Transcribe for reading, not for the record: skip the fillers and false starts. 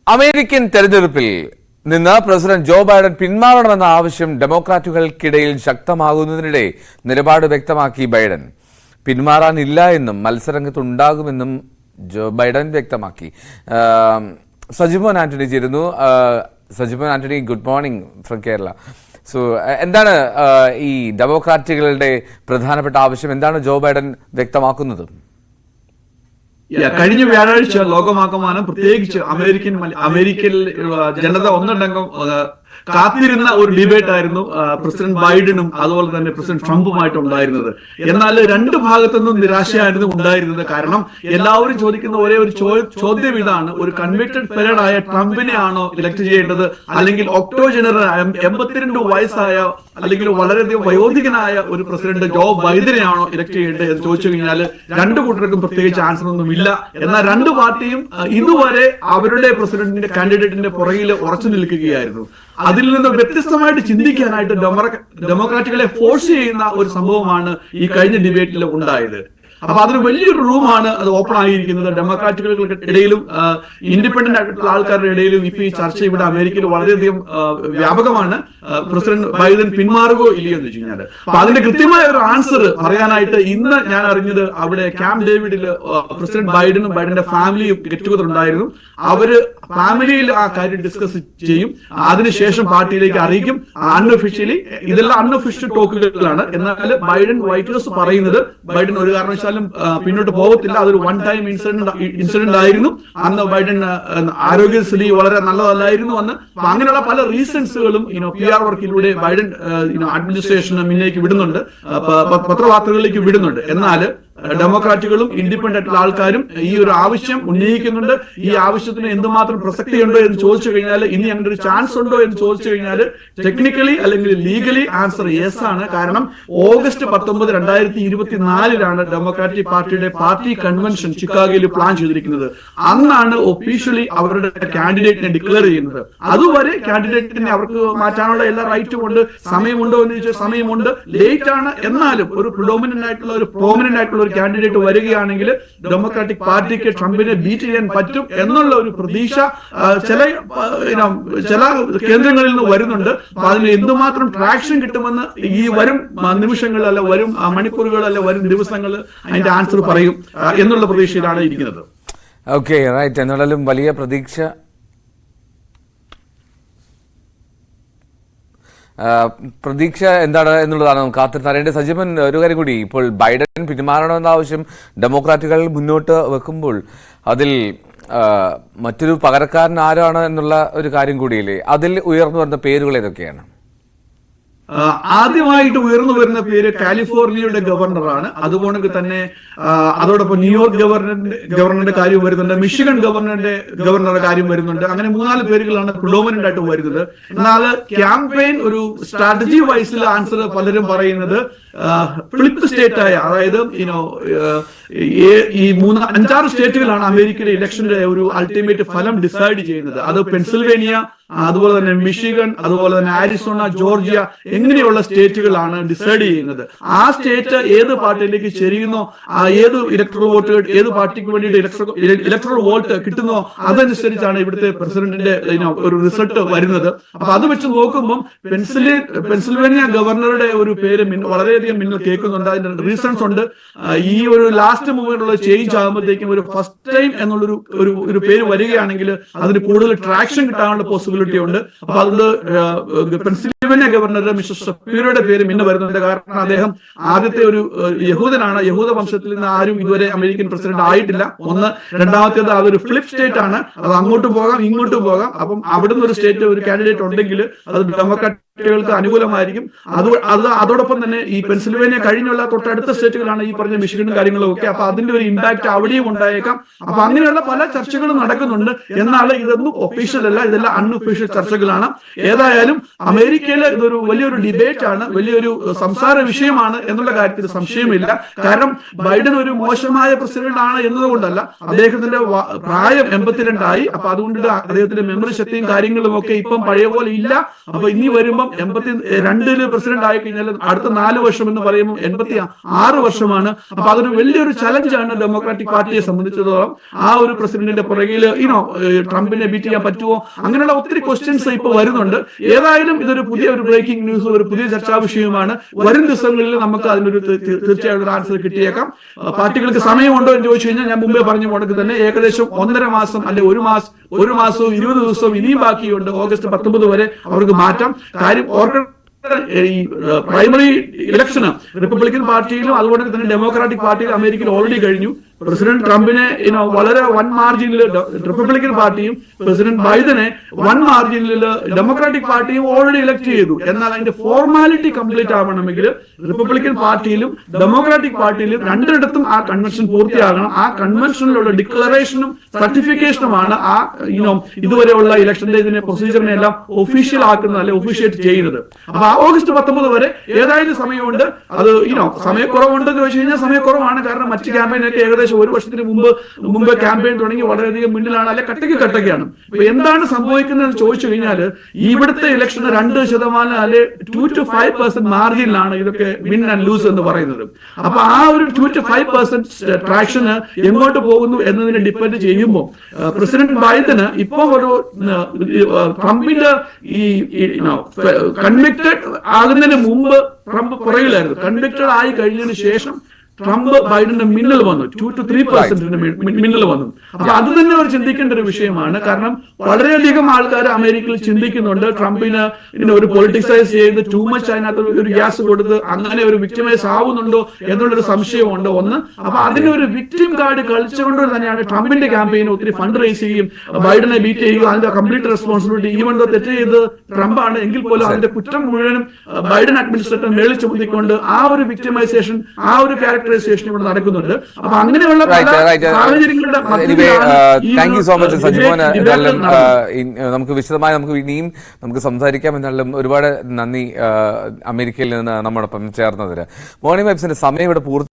American തെരഞ്ഞെടുപ്പിൽ നിന്ന് president Joe Biden പിന്മാറണമെന്ന ആവശ്യം ഡെമോക്രാറ്റുകൾക്കിടയിൽ ശക്തമാകുന്നതിനിടെ നിലപാട് വ്യക്തമാക്കി ബൈഡൻ. പിന്മാറാനില്ല എന്നും മത്സരരംഗത്തുണ്ടാകുമെന്നും ജോ ബൈഡൻ വ്യക്തമാക്കി. സജിമോൻ ആന്റണി ചേരുന്നു. Sajimon Antony, good morning from Kerala. So എന്താണ് ഈ ഡെമോക്രാറ്റുകളുടെ പ്രധാനപ്പെട്ട ആവശ്യം? എന്താണ് ജോ ബൈഡൻ വ്യക്തമാക്കുന്നത്? കഴിഞ്ഞ വ്യാഴാഴ്ച ലോകമാകമാനം, പ്രത്യേകിച്ച് അമേരിക്കയിൽ ജനത ഒന്നടങ്കം കാത്തിരുന്ന ഒരു ഡിബേറ്റ് ആയിരുന്നു പ്രസിഡന്റ് ബൈഡനും അതുപോലെ തന്നെ പ്രസിഡന്റ് ട്രംപുമായിട്ട് ഉണ്ടായിരുന്നത്. എന്നാൽ രണ്ട് ഭാഗത്തുനിന്നും നിരാശയായിരുന്നു ഉണ്ടായിരുന്നത്. കാരണം എല്ലാവരും ചോദിക്കുന്ന ഒരേ ഒരു ചോദ്യം ഇതാണ്: ഒരു കൺവിക്റ്റഡ് ഫെലഡായ ട്രംപിനെ ആണോ ഇലക്ട് ചെയ്യേണ്ടത്, അല്ലെങ്കിൽ ഒക്ടോജനറായ 82 വയസ്സായ അല്ലെങ്കിൽ വളരെയധികം വയോധികനായ ഒരു പ്രസിഡന്റ് ജോ ബൈഡനെയാണോ ഇലക്ട് ചെയ്യേണ്ടത് എന്ന് ചോദിച്ചു കഴിഞ്ഞാൽ രണ്ടു കൂട്ടർക്കും പ്രത്യേകിച്ച് ആൻസർ ഒന്നും ഇല്ല. എന്നാൽ രണ്ട് പാർട്ടിയും ഇതുവരെ അവരുടെ പ്രസിഡന്റിന്റെ കാൻഡിഡേറ്റിന്റെ പുറകിൽ ഉറച്ചു നിൽക്കുകയായിരുന്നു. അതിൽ നിന്ന് വ്യത്യസ്തമായിട്ട് ചിന്തിക്കാനായിട്ട് ഡെമോക്രാറ്റുകളെ ഫോഴ്സ് ചെയ്യുന്ന ഒരു സംഭവമാണ് ഈ കഴിഞ്ഞ ഡിബേറ്റിൽ ഉണ്ടായത്. അപ്പൊ അതൊരു വലിയൊരു റൂമാണ് അത് ഓപ്പൺ ആയിരിക്കുന്നത്. ഡെമോക്രാറ്റുകൾക്ക് ഇടയിലും ഇൻഡിപെൻഡന്റ് ആയിട്ടുള്ള ആൾക്കാരുടെ ഇടയിലും ഇപ്പൊ ഈ ചർച്ച ഇവിടെ അമേരിക്കയിൽ വളരെയധികം വ്യാപകമാണ്. പ്രസിഡന്റ് ബൈഡൻ പിന്മാറുകയോ ഇല്ലയോ എന്ന് വെച്ച് കഴിഞ്ഞാൽ അപ്പൊ അതിന്റെ കൃത്യമായ ഒരു ആൻസർ പറയാനായിട്ട് ഇന്ന് ഞാൻ അറിഞ്ഞത് അവിടെ ക്യാമ്പ് ഡേവിഡിൽ പ്രസിഡന്റ് ബൈഡനും ബൈഡന്റെ ഫാമിലിയും ഗെറ്റ് ടുഗദർ ഉണ്ടായിരുന്നു. അവര് ഫാമിലിയിൽ ആ കാര്യം ഡിസ്കസ് ചെയ്യും, അതിനുശേഷം പാർട്ടിയിലേക്ക് അറിയിക്കും. അൺഒഫീഷ്യലി ഇതെല്ലാം അൺഒഫീഷ്യൽ ടോക്കുകളാണ്. എന്നാൽ ബൈഡൻ വൈറ്റ് ഹൗസ് പറയുന്നത് ബൈഡൻ ഒരു കാരണവശാലും പിന്നോട്ട് പോകത്തില്ല, അതൊരു വൺ ടൈം ഇൻസിഡന്റ് ആയിരുന്നു. അന്ന് ബൈഡൻ ആരോഗ്യസ്ഥിതി വളരെ നല്ലതല്ലായിരുന്നു അന്ന്. അങ്ങനെയുള്ള പല റീസൺസുകളും PR വർക്കിലൂടെ ബൈഡൻ അഡ്മിനിസ്ട്രേഷന് മുന്നേക്ക് വിടുന്നുണ്ട്, പത്രവാർത്തകളിലേക്ക് വിടുന്നുണ്ട്. എന്നാൽ ഡെമോക്രാറ്റുകളും ഇൻഡിപെൻഡന്റ് ആയിട്ടുള്ള ആൾക്കാരും ഈ ഒരു ആവശ്യം ഉന്നയിക്കുന്നുണ്ട്. ഈ ആവശ്യത്തിന് എന്തുമാത്രം പ്രസക്തിയുണ്ടോ എന്ന് ചോദിച്ചു കഴിഞ്ഞാൽ, ഇനി അങ്ങനെ ഒരു ചാൻസ് ഉണ്ടോ എന്ന് ചോദിച്ചു കഴിഞ്ഞാൽ ടെക്നിക്കലി അല്ലെങ്കിൽ ലീഗലി ആൻസർ യെസ് ആണ്. കാരണം ഓഗസ്റ്റ് 19, 2024 ഡെമോക്രാറ്റിക് പാർട്ടിയുടെ പാർട്ടി കൺവെൻഷൻ ചിക്കാഗോയിൽ പ്ലാൻ ചെയ്തിരിക്കുന്നത്. അന്നാണ് ഒഫീഷ്യലി അവരുടെ കാൻഡിഡേറ്റിനെ ഡിക്ലെയർ ചെയ്യുന്നത്. അതുവരെ കാൻഡിഡേറ്റിനെ അവർക്ക് മാറ്റാനുള്ള എല്ലാ റൈറ്റും ഉണ്ട്. സമയമുണ്ടോ എന്ന് ചോദിച്ചാൽ സമയമുണ്ട്, ലേറ്റ് ആണ്. എന്നാലും ഒരു പ്രോമിനന്റ് ആയിട്ടുള്ള ഒരു കാൻഡിഡേറ്റ് വരികയാണെങ്കിൽ ഡെമോക്രാറ്റിക് പാർട്ടിക്ക് ട്രംപിനെ ബീറ്റ് ചെയ്യാൻ പറ്റും എന്നുള്ള ഒരു പ്രതീക്ഷ ചില കേന്ദ്രങ്ങളിൽ നിന്ന് വരുന്നുണ്ട്. അപ്പൊ അതിന് എന്തുമാത്രം ട്രാക്ഷൻ കിട്ടുമെന്ന് ഈ വരും നിമിഷങ്ങൾ അല്ല വരും മണിക്കൂറുകൾ അല്ല വരും ദിവസങ്ങൾ അതിന്റെ ആൻസർ പറയും എന്നുള്ള പ്രതീക്ഷയിലാണ് ഇരിക്കുന്നത്. Okay, right. എന്നാലും വലിയ പ്രതീക്ഷ എന്താണ് എന്നുള്ളതാണ് നമുക്ക് കാത്തിരുന്നറിയേണ്ടത്. സജിമൻ, ഒരു കാര്യം കൂടി, ഇപ്പോൾ ബൈഡൻ പിന്മാറണമെന്ന ആവശ്യം ഡെമോക്രാറ്റുകൾ മുന്നോട്ട് വെക്കുമ്പോൾ അതിൽ മറ്റൊരു പകരക്കാരൻ ആരാണ് എന്നുള്ള ഒരു കാര്യം കൂടിയില്ലേ? അതിൽ ഉയർന്നു വരുന്ന പേരുകൾ ഏതൊക്കെയാണ്? ആദ്യമായിട്ട് ഉയർന്നു വരുന്ന പേര് കാലിഫോർണിയയുടെ ഗവർണറാണ്. അതുപോലെ തന്നെ അതോടൊപ്പം ന്യൂയോർക്ക് ഗവർണറുടെ കാര്യം വരുന്നുണ്ട്, മിഷിഗൺ ഗവർണറുടെ കാര്യം വരുന്നുണ്ട്. അങ്ങനെ 3-4 പേരുകളാണ് പ്രിഡോമിനന്റ് ആയിട്ട് വരുന്നത്. എന്നാൽ ക്യാമ്പയിൻ ഒരു സ്ട്രാറ്റജി വൈസിൽ ആൻസർ പലരും പറയുന്നത് ഫ്ലിപ്പ് സ്റ്റേറ്റ് ആയ, അതായത് ഈ 5-6 സ്റ്റേറ്റുകളാണ് അമേരിക്കയിലെ ഇലക്ഷന്റെ ഒരു അൾട്ടിമേറ്റ് ഫലം ഡിസൈഡ് ചെയ്യുന്നത്. അത് പെൻസിൽവേനിയ, അതുപോലെ തന്നെ മിഷിഗൺ, അതുപോലെ തന്നെ ആരിസോണ, ജോർജിയ എന്നിങ്ങനെയുള്ള സ്റ്റേറ്റുകളാണ് ഡിസൈഡ് ചെയ്യുന്നത്. ആ സ്റ്റേറ്റ് ഏത് പാർട്ടിയിലേക്ക് ചേരുന്നോ, ഏത് ഇലക്ട്രൽ വോട്ട്, ഏത് പാർട്ടിക്ക് വേണ്ടിയിട്ട് ഇലക്ട്രൽ വോട്ട് കിട്ടുന്നോ അതനുസരിച്ചാണ് ഇവിടുത്തെ പ്രസിഡന്റിന്റെ ഒരു റിസൾട്ട് വരുന്നത്. അപ്പൊ അത് വെച്ച് നോക്കുമ്പോൾ പെൻസിൽവേനിയ ഗവർണറുടെ ഒരു പേര് വളരെയധികം മിന്നൽ കേൾക്കുന്നുണ്ട്. അതിന്റെ റീസൺസ് ഉണ്ട്. ഈ ഒരു ലാസ്റ്റ് മൂവ്മെന്റുള്ള ചേഞ്ച് ആകുമ്പോഴത്തേക്കും ഒരു ഫസ്റ്റ് ടൈം എന്നുള്ളൊരു ഒരു പേര് വരികയാണെങ്കിൽ അതിന് കൂടുതൽ ട്രാക്ഷൻ കിട്ടാനുള്ള പോസിബിലിറ്റി ഉണ്ട്. അപ്പൊ അതുകൊണ്ട് പെൻസിൽവേനിയ ഗവർണർ മിസ്റ്റർ ഷപ്പീറോയുടെ പേര് മിന്ന വരുന്നുണ്ട്. കാരണം അദ്ദേഹം ആദ്യത്തെ ഒരു യഹൂദനാണ്. യഹൂദ വംശത്തിൽ നിന്ന് ആരും ഇതുവരെ അമേരിക്കൻ പ്രസിഡന്റ് ആയിട്ടില്ല. ഒന്ന്. രണ്ടാമത്തേത് അതൊരു ഫ്ലിപ്പ് സ്റ്റേറ്റ് ആണ്. അത് അങ്ങോട്ടും പോകാം ഇങ്ങോട്ടും പോകാം. അപ്പം അവിടുന്ന് ഒരു സ്റ്റേറ്റ് ഒരു കാൻഡിഡേറ്റ് ഉണ്ടെങ്കിൽ അത് ഡെമോക്രാറ്റുകൾക്ക് അനുകൂലമായിരിക്കും. അതോടൊപ്പം തന്നെ ഈ പെൻസിൽവേനിയ കഴിഞ്ഞുള്ള തൊട്ടടുത്ത സ്റ്റേറ്റുകളാണ് ഈ പറഞ്ഞ മിഷിഗണും കാര്യങ്ങളും ഒക്കെ. അപ്പൊ അതിന്റെ ഒരു ഇമ്പാക്ട് അവിടെയും ഉണ്ടായേക്കാം. അപ്പൊ അങ്ങനെയുള്ള പല ചർച്ചകളും നടക്കുന്നുണ്ട്. എന്നാൽ ഇതൊന്നും ഒഫീഷ്യൽ അല്ല, ഇതെല്ലാം അൺഒഫീഷ്യൽ ചർച്ചകളാണ്. ഏതായാലും അമേരിക്കയിൽ ഇതൊരു വലിയൊരു ഡിബേറ്റ് ആണ്, വലിയൊരു സംസാര വിഷയമാണ് എന്നുള്ള കാര്യത്തിൽ സംശയമില്ല. കാരണം ബൈഡൻ ഒരു മോശമായ പ്രസിഡന്റ് ആണ് എന്നതുകൊണ്ടല്ല, അദ്ദേഹത്തിന്റെ പ്രായം 82 ആയി. അപ്പൊ അതുകൊണ്ട് അദ്ദേഹത്തിന്റെ മെമ്മറി ശക്തിയും കാര്യങ്ങളും ഒക്കെ ഇപ്പം പഴയ പോലെ ഇല്ല. അപ്പൊ ഇനി വരുമ്പം പറയുമ്പോൾ 82 പ്രസിഡന്റ് ആയി കഴിഞ്ഞാൽ അടുത്ത 4 വർഷം എന്ന് പറയുമ്പോൾ 86 വർഷമാണ്. അപ്പൊ അതൊരു വലിയൊരു ചലഞ്ചാണ് ഡെമോക്രാറ്റിക് പാർട്ടിയെ സംബന്ധിച്ചിടത്തോളം. ആ ഒരു പ്രസിഡന്റിന്റെ പുറകിൽ ട്രംപിനെ ബീറ്റ് ചെയ്യാൻ പറ്റുമോ, അങ്ങനെയുള്ള ഒത്തിരി ക്വസ്റ്റ്യൻസ് ഇപ്പൊ വരുന്നുണ്ട്. ഏതായാലും ഇതൊരു പുതിയ ഒരു ബ്രേക്കിംഗ് ന്യൂസ്, ഒരു പുതിയ ചർച്ചാ വിഷയമാണ്. വരും ദിവസങ്ങളിൽ നമുക്ക് അതിനൊരു തീർച്ചയായും ഒരു ആൻസർ കിട്ടിയേക്കാം. പാർട്ടികൾക്ക് സമയമുണ്ടോ എന്ന് ചോദിച്ചു കഴിഞ്ഞാൽ ഞാൻ മുമ്പേ പറഞ്ഞ മുടക്ക് തന്നെ ഏകദേശം 1.5 മാസം അല്ലെ ഒരു മാസവും 20 ദിവസവും ഇനിയും ബാക്കിയുണ്ട്. ഓഗസ്റ്റ് 19 വരെ അവർക്ക് മാറ്റാം. കാര്യം ഓർക്കണം, ഈ പ്രൈമറി ഇലക്ഷന് റിപ്പബ്ലിക്കൻ പാർട്ടിയിലും അതുപോലെ തന്നെ ഡെമോക്രാറ്റിക് പാർട്ടിയിലും അമേരിക്കയിൽ ഓൾറെഡി കഴിഞ്ഞു. പ്രസിഡന്റ് ട്രംപിനെ വളരെ വൻ മാർജിനിൽ റിപ്പബ്ലിക്കൻ പാർട്ടിയും പ്രസിഡന്റ് ബൈഡനെ വൻ മാർജിനിൽ ഡെമോക്രാറ്റിക് പാർട്ടിയും ഓൾറെഡി ഇലക്ട് ചെയ്തു. എന്നാൽ അതിന്റെ ഫോർമാലിറ്റി കംപ്ലീറ്റ് ആവണമെങ്കിൽ റിപ്പബ്ലിക്കൻ പാർട്ടിയിലും ഡെമോക്രാറ്റിക് പാർട്ടിയിലും രണ്ടിടത്തും ആ കൺവെൻഷൻ പൂർത്തിയാകണം. ആ കൺവെൻഷനിലുള്ള ഡിക്ലറേഷനും സർട്ടിഫിക്കേഷനുമാണ് ആ ഇതുവരെയുള്ള ഇലക്ഷന്റെ ഇതിനെ പ്രൊസീജിയറിനെ എല്ലാം ഒഫീഷ്യൽ ആക്കുന്നത്, അല്ലെ ഒഫീഷ്യേറ്റ് ചെയ്യുന്നത്. അപ്പൊ ഓഗസ്റ്റ് 19 വരെ ഏതായാലും സമയമുണ്ട്. അത് സമയക്കുറവുണ്ടെന്ന് ചോദിച്ചു കഴിഞ്ഞാൽ സമയക്കുറവാണ്. കാരണം മറ്റ് ക്യാമ്പയിനൊക്കെ ഏകദേശം ഒരു വർഷത്തിന് മുമ്പ് ക്യാമ്പയിൻ തുടങ്ങി വളരെയധികം മുന്നിലാണ്, അല്ലെ കട്ടയ്ക്കാണ്. ഇപ്പൊ എന്താണ് സംഭവിക്കുന്നതെന്ന് ചോദിച്ചു കഴിഞ്ഞാൽ ഇവിടുത്തെ ഇലക്ഷന് 2% അല്ലെ 2 to 5% മാർജിനിലാണ് ഇതൊക്കെ വിൻ ആൻഡ് ലൂസ് എന്ന് പറയുന്നത്. അപ്പൊ ആ ഒരു 2 to 5% ട്രാക്ഷന് എങ്ങോട്ട് പോകുന്നു എന്നതിനെ ഡിപ്പെൻഡ് ചെയ്യുമ്പോൾ പ്രസിഡന്റ് ബൈഡന് ഇപ്പൊ ഒരു ട്രംപിന്റെ ഈ കൺവിക്റ്റഡ് ആകുന്നതിന് മുമ്പ് ട്രംപ് പുറകിലായിരുന്നു. കൺവിക്റ്റഡ് ആയി കഴിഞ്ഞതിന് ശേഷം ട്രംപ് ബൈഡന്റെ മിന്നൽ വന്നു, 2 to 3% മിന്നൽ വന്നു. അപ്പൊ അത് തന്നെ ഒരു ചിന്തിക്കേണ്ട ഒരു വിഷയമാണ്. കാരണം വളരെയധികം ആൾക്കാർ അമേരിക്കയിൽ ചിന്തിക്കുന്നുണ്ട് ട്രംപിന് ഒരു പൊളിറ്റിസൈസ് ചെയ്ത് ടൂ മച്ച് അതിനകത്ത് ഒരു ഗ്യാസ് കൊടുത്ത് അങ്ങനെ ഒരു വിക്ടിമൈസ് ആവുന്നുണ്ടോ എന്നുള്ളൊരു സംശയമുണ്ട് ഒന്ന്. അപ്പൊ അതിന് ഒരു വിക്ടിം കാർഡ് കളിച്ചുകൊണ്ട് തന്നെയാണ് ട്രംപിന്റെ ക്യാമ്പയിന് ഒത്തിരി ഫണ്ട് റേസ് ചെയ്യും, ബൈഡനെ ബീറ്റ് ചെയ്യുക, അതിന്റെ കംപ്ലീറ്റ് റെസ്പോൺസിബിലിറ്റി ഈവൻ ദോ തെറ്റ് ചെയ്ത് ട്രംപാണ് എങ്കിൽ പോലും അതിന്റെ കുറ്റം മുഴുവനും ബൈഡൻ അഡ്മിനിസ്ട്രേറ്റർ മേളിൽ ചുമത്തിക്കൊണ്ട് ആ ഒരു വിക്ടിമൈസേഷൻ, ആ ഒരു ക്യാരക്ടറൈസേഷൻ ഇവിടെ നടക്കുന്നുണ്ട്. അപ്പൊ അങ്ങനെയുള്ള സാഹചര്യങ്ങളുടെ thank you so much Sajimon. നമുക്ക് വിശദമായി ഇനിയും സംസാരിക്കാം എന്നാലും ഒരുപാട് നന്ദി അമേരിക്കയിൽ നിന്ന് നമ്മോടൊപ്പം ചേർന്നതിന്. മോർണിംഗ് വൈബ്സിന്റെ സമയം ഇവിടെ പൂർത്തി